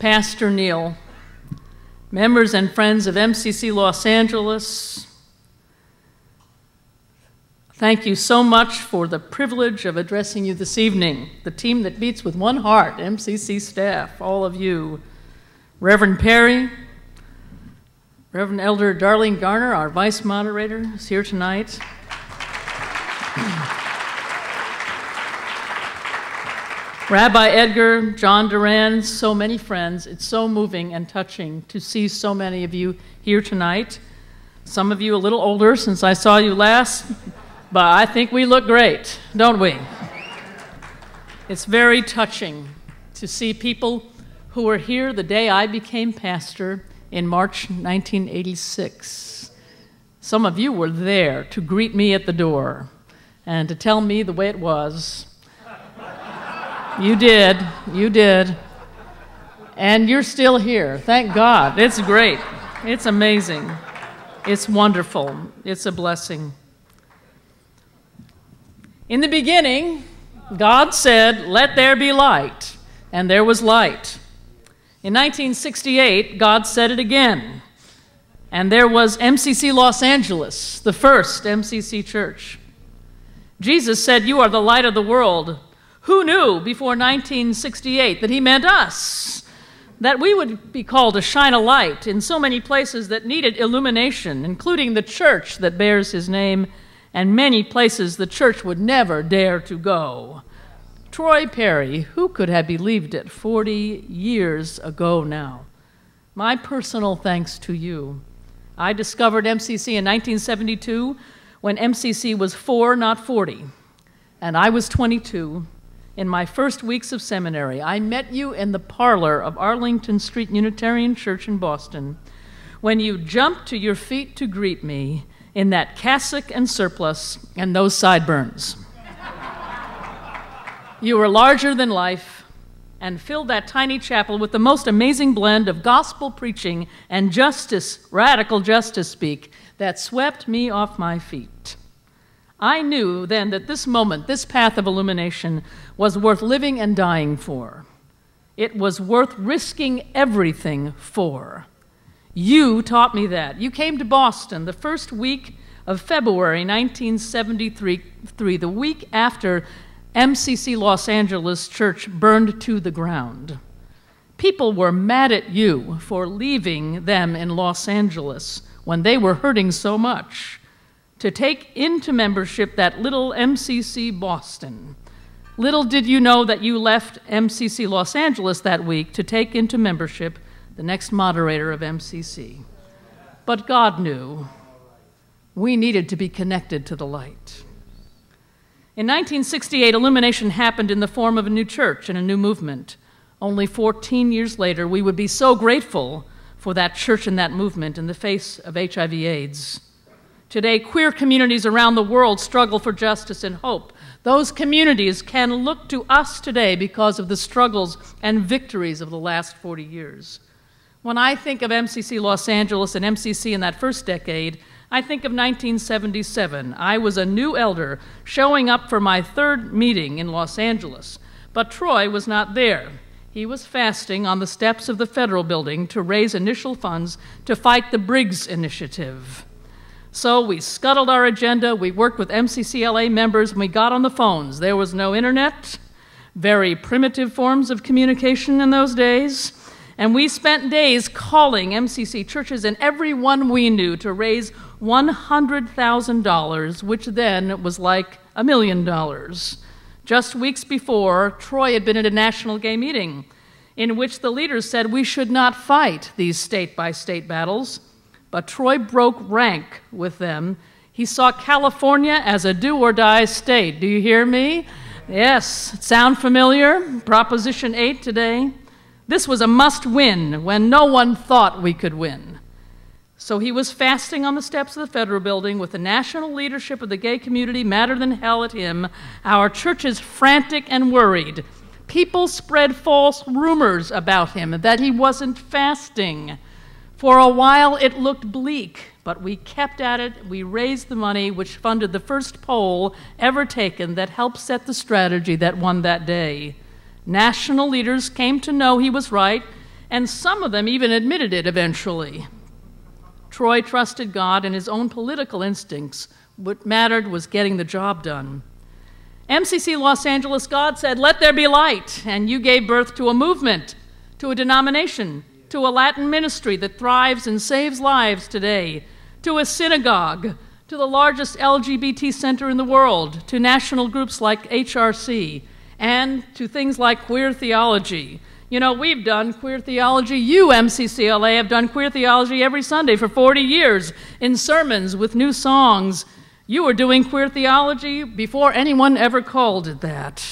Pastor Neil, members and friends of MCC Los Angeles, thank you so much for the privilege of addressing you this evening. The team that beats with one heart, MCC staff, all of you. Reverend Perry, Reverend Elder Darlene Garner, our vice moderator, is here tonight. Rabbi Edgar, John Duran, so many friends. It's so moving and touching to see so many of you here tonight. Some of you a little older since I saw you last, but I think we look great, don't we? It's very touching to see people who were here the day I became pastor in March 1986. Some of you were there to greet me at the door and to tell me the way it was. You did. And you're still here. Thank God. It's great. It's amazing. It's wonderful. It's a blessing. In the beginning, God said, "Let there be light," and there was light. In 1968, God said it again, and there was MCC Los Angeles, the first MCC church. Jesus said, "You are the light of the world." Who knew before 1968 that he meant us, that we would be called to shine a light in so many places that needed illumination, including the church that bears his name, and many places the church would never dare to go. Troy Perry, who could have believed it 40 years ago now? My personal thanks to you. I discovered MCC in 1972 when MCC was 4, not 40, and I was 22. In my first weeks of seminary, I met you in the parlor of Arlington Street Unitarian Church in Boston when you jumped to your feet to greet me in that cassock and surplice and those sideburns. You were larger than life and filled that tiny chapel with the most amazing blend of gospel preaching and justice, radical justice speak that swept me off my feet. I knew then that this moment, this path of illumination, was worth living and dying for. It was worth risking everything for. You taught me that. You came to Boston the first week of February 1973, the week after MCC Los Angeles Church burned to the ground. People were mad at you for leaving them in Los Angeles when they were hurting so much, to take into membership that little MCC Boston. Little did you know that you left MCC Los Angeles that week to take into membership the next moderator of MCC. But God knew we needed to be connected to the light. In 1968, illumination happened in the form of a new church and a new movement. Only 14 years later, we would be so grateful for that church and that movement in the face of HIV/AIDS. Today, queer communities around the world struggle for justice and hope. Those communities can look to us today because of the struggles and victories of the last 40 years. When I think of MCC Los Angeles and MCC in that first decade, I think of 1977. I was a new elder showing up for my third meeting in Los Angeles, but Troy was not there. He was fasting on the steps of the Federal Building to raise initial funds to fight the Briggs Initiative. So we scuttled our agenda, we worked with MCCLA members, and we got on the phones. There was no internet, very primitive forms of communication in those days, and we spent days calling MCC churches and everyone we knew to raise $100,000, which then was like $1 million. Just weeks before, Troy had been at a national gay meeting in which the leaders said we should not fight these state-by-state battles. But Troy broke rank with them. He saw California as a do-or-die state. Do you hear me? Yes. Sound familiar? Proposition 8 today. This was a must-win when no one thought we could win. So he was fasting on the steps of the Federal Building with the national leadership of the gay community madder than hell at him. Our churches frantic and worried. People spread false rumors about him that he wasn't fasting. For a while, it looked bleak, but we kept at it. We raised the money, which funded the first poll ever taken that helped set the strategy that won that day. National leaders came to know he was right, and some of them even admitted it eventually. Troy trusted God and his own political instincts. What mattered was getting the job done. MCC Los Angeles, God said, "Let there be light," and you gave birth to a movement, to a denomination, to a Latin ministry that thrives and saves lives today, to a synagogue, to the largest LGBT center in the world, to national groups like HRC, and to things like queer theology. You know, we've done queer theology. You, MCCLA, have done queer theology every Sunday for 40 years in sermons with new songs. You were doing queer theology before anyone ever called it that.